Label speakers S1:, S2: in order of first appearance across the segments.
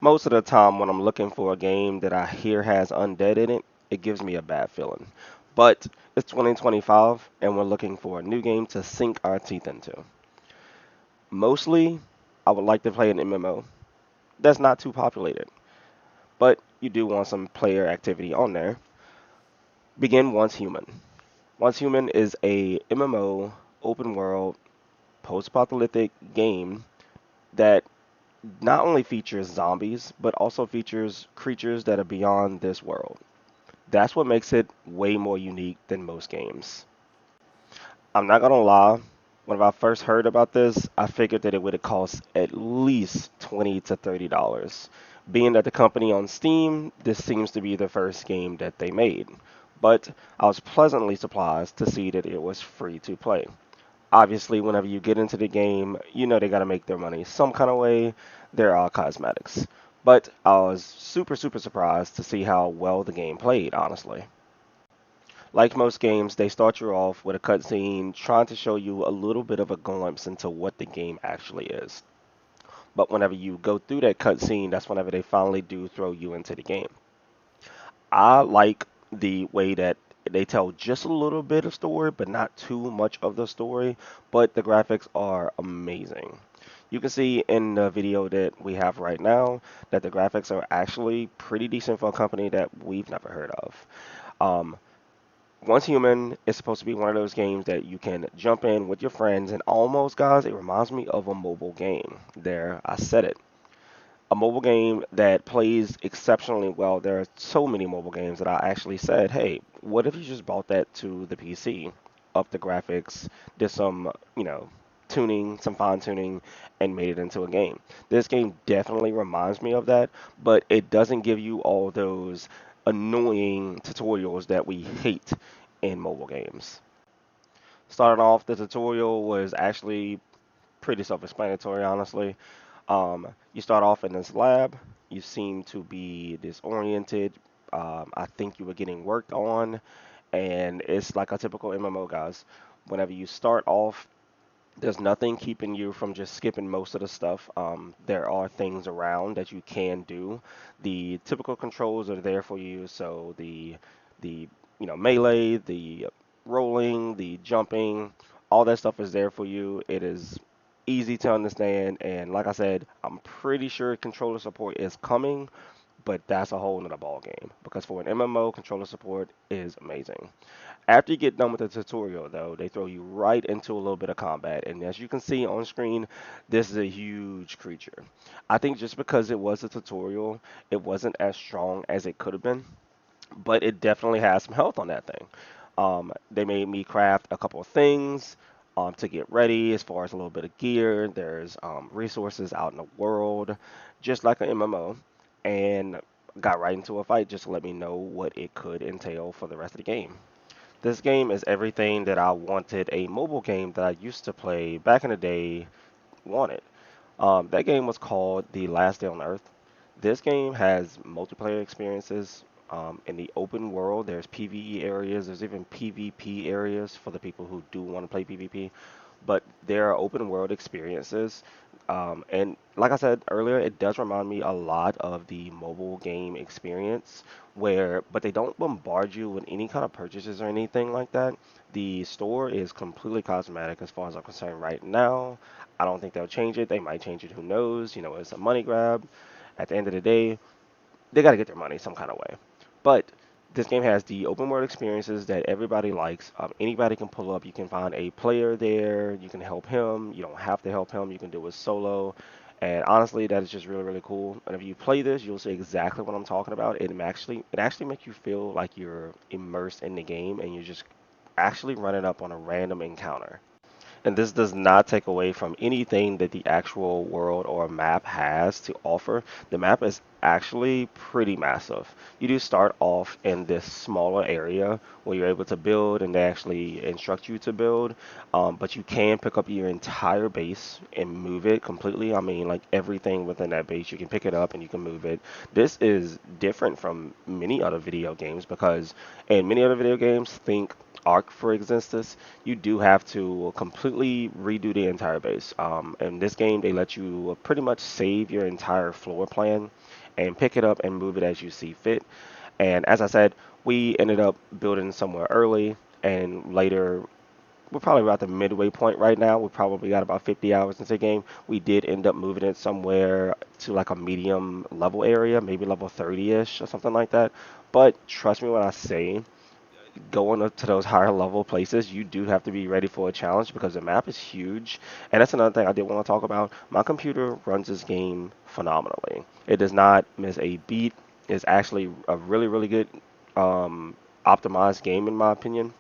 S1: Most of the time, when I'm looking for a game that I hear has undead in it, it gives me a bad feeling. But it's 2025, and we're looking for a new game to sink our teeth into. Mostly, I would like to play an MMO that's not too populated, but you do want some player activity on there. Begin Once Human. Once Human is a MMO open world post-apocalyptic game that not only features zombies, but also features creatures that are beyond this world. That's what makes it way more unique than most games. I'm not gonna lie, when I first heard about this, I figured that it would have cost at least $20 to $30. Being that the company on Steam, this seems to be the first game that they made. But I was pleasantly surprised to see that it was free to play. Obviously, whenever you get into the game, you know they got to make their money some kind of way. There are cosmetics. But I was super, super surprised to see how well the game played, honestly. Like most games, they start you off with a cutscene trying to show you a little bit of a glimpse into what the game actually is. But whenever you go through that cutscene, that's whenever they finally do throw you into the game. I like the way that they tell just a little bit of story, but not too much of the story. But the graphics are amazing. You can see in the video that we have right now that the graphics are actually pretty decent for a company that we've never heard of. Um, Once Human is supposed to be one of those games that you can jump in with your friends, and almost, guys, it reminds me of a mobile game. There, I said it, a mobile game that plays exceptionally well. There are so many mobile games that I actually said, hey, what if you just brought that to the PC, up the graphics, did some, tuning, some fine tuning, and made it into a game. This game definitely reminds me of that, but it doesn't give you all those annoying tutorials that we hate in mobile games. Starting off, the tutorial was actually pretty self-explanatory, honestly. You start off in this lab. You seem to be disoriented. I think you were getting worked on, and it's like a typical MMO, guys. Whenever you start off, there's nothing keeping you from just skipping most of the stuff. There are things around that you can do. The typical controls are there for you, so the melee, the rolling, the jumping, all that stuff is there for you. It is easy to understand, and like I said, I'm pretty sure controller support is coming, but that's a whole nother ball game because for an MMO, controller support is amazing. After you get done with the tutorial, though, they throw you right into a little bit of combat. And as you can see on screen, this is a huge creature. I think just because it was a tutorial, it wasn't as strong as it could have been, but it definitely has some health on that thing. They made me craft a couple of things to get ready as far as a little bit of gear. There's resources out in the world, just like an MMO, and got right into a fight just to let me know what it could entail for the rest of the game. This game is everything that I wanted a mobile game that I used to play back in the day wanted. That game was called The Last Day on Earth. This game has multiplayer experiences. In the open world, there's PvE areas, there's even PvP areas for the people who do want to play PvP. But there are open world experiences. And like I said earlier, it does remind me a lot of the mobile game experience but they don't bombard you with any kind of purchases or anything like that. The store is completely cosmetic as far as I'm concerned right now. I don't think they'll change it. They might change it, who knows? It's a money grab. At the end of the day, they got to get their money some kind of way. But this game has the open world experiences that everybody likes. Anybody can pull up. You can find a player there. You can help him. You don't have to help him. You can do it solo. And honestly, that is just really, really cool. And if you play this, you'll see exactly what I'm talking about. It actually makes you feel like you're immersed in the game and you're just actually running up on a random encounter. And this does not take away from anything that the actual world or map has to offer. The map is actually pretty massive. You do start off in this smaller area where you're able to build and they actually instruct you to build. But you can pick up your entire base and move it completely. I mean, like everything within that base, you can pick it up and you can move it. This is different from many other video games because in many other video games, think Arc, for instance, you do have to completely redo the entire base. In this game, they let you pretty much save your entire floor plan. and pick it up and move it as you see fit. And as I said, we ended up building somewhere early, and later we're probably about the midway point right now. We probably got about 50 hours into the game. We did end up moving it somewhere to like a medium level area, maybe level 30-ish or something like that. But trust me when I say, going up to those higher level places, you do have to be ready for a challenge because the map is huge. And that's another thing I did want to talk about. My computer runs this game phenomenally. It does not miss a beat. It's actually a really, really good optimized game in my opinion.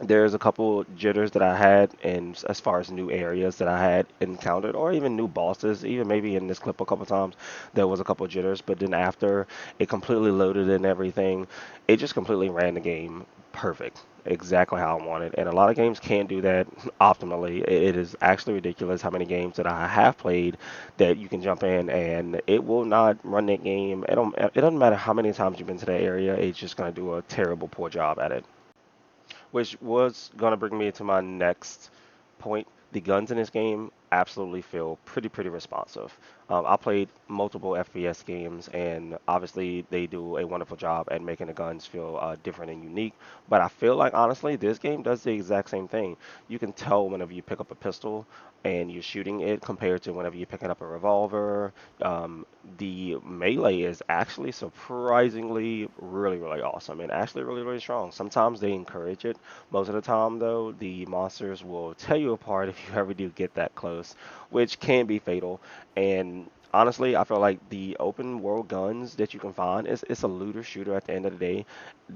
S1: There's a couple jitters that I had, and as far as new areas that I had encountered, or even new bosses, even maybe in this clip a couple times, there was a couple jitters. But then after it completely loaded and everything, it just completely ran the game perfect, exactly how I wanted. And a lot of games can't do that optimally. It is actually ridiculous how many games that I have played that you can jump in and it will not run that game. It doesn't matter how many times you've been to that area. It's just gonna do a terrible, poor job at it. Which was going to bring me to my next point. The guns in this game absolutely feel pretty responsive. I played multiple FPS games, and obviously they do a wonderful job at making the guns feel different and unique. But I feel like honestly, this game does the exact same thing. You can tell whenever you pick up a pistol and you're shooting it compared to whenever you're picking up a revolver. The melee is actually surprisingly really awesome and actually really strong. Sometimes they encourage it. Most of the time, though, the monsters will tear you apart if you ever do get that close, which can be fatal. And honestly, I feel like the open world guns that you can find is it's a looter shooter at the end of the day.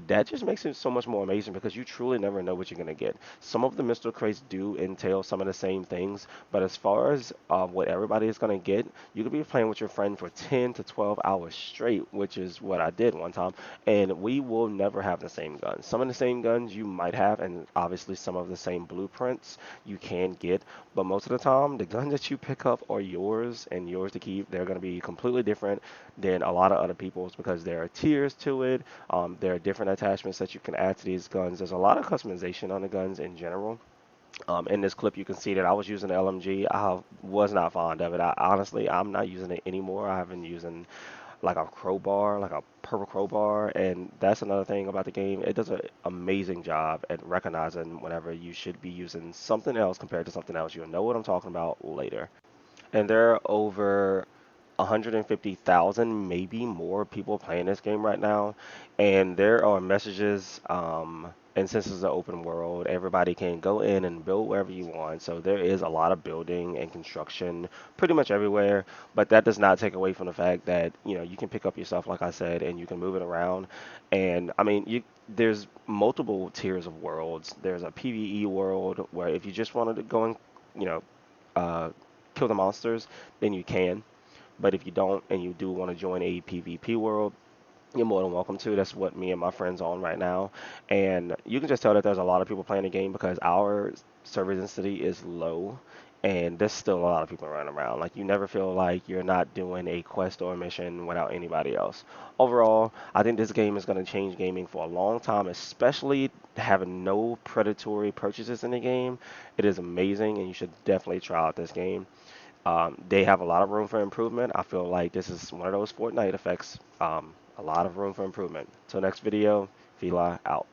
S1: That just makes it so much more amazing because you truly never know what you're gonna get. Some of the mystery crates do entail some of the same things, but as far as what everybody is gonna get, you could be playing with your friend for 10 to 12 hours straight, which is what I did one time, and we will never have the same guns. Some of the same guns you might have, and obviously some of the same blueprints you can get, but most of the time, the guns that you pick up are yours and yours to keep. They're going to be completely different than a lot of other people's because there are tiers to it. There are different attachments that you can add to these guns. There's a lot of customization on the guns in general. In this clip, you can see that I was using the LMG. I was not fond of it. Honestly, I'm not using it anymore. I have been using like a crowbar, like a purple crowbar, and that's another thing about the game. It does an amazing job at recognizing whenever you should be using something else compared to something else. You'll know what I'm talking about later. And there are over 150,000, maybe more people playing this game right now. And there are messages, and since it's an open world, everybody can go in and build wherever you want. So there is a lot of building and construction pretty much everywhere. But that does not take away from the fact that, you can pick up your stuff, like I said, and you can move it around. And I mean, there's multiple tiers of worlds. There's a PvE world where if you just wanted to go and, you know, uh, kill the monsters, then you can. But if you don't and you do want to join a PvP world, you're more than welcome to. That's what me and my friends are on right now. And you can just tell that there's a lot of people playing the game because our server density is low and there's still a lot of people running around. Like you never feel like you're not doing a quest or a mission without anybody else. Overall, I think this game is going to change gaming for a long time, especially having no predatory purchases in the game. It is amazing and you should definitely try out this game. They have a lot of room for improvement. I feel like this is one of those Fortnite effects. A lot of room for improvement. Till next video, Fila out.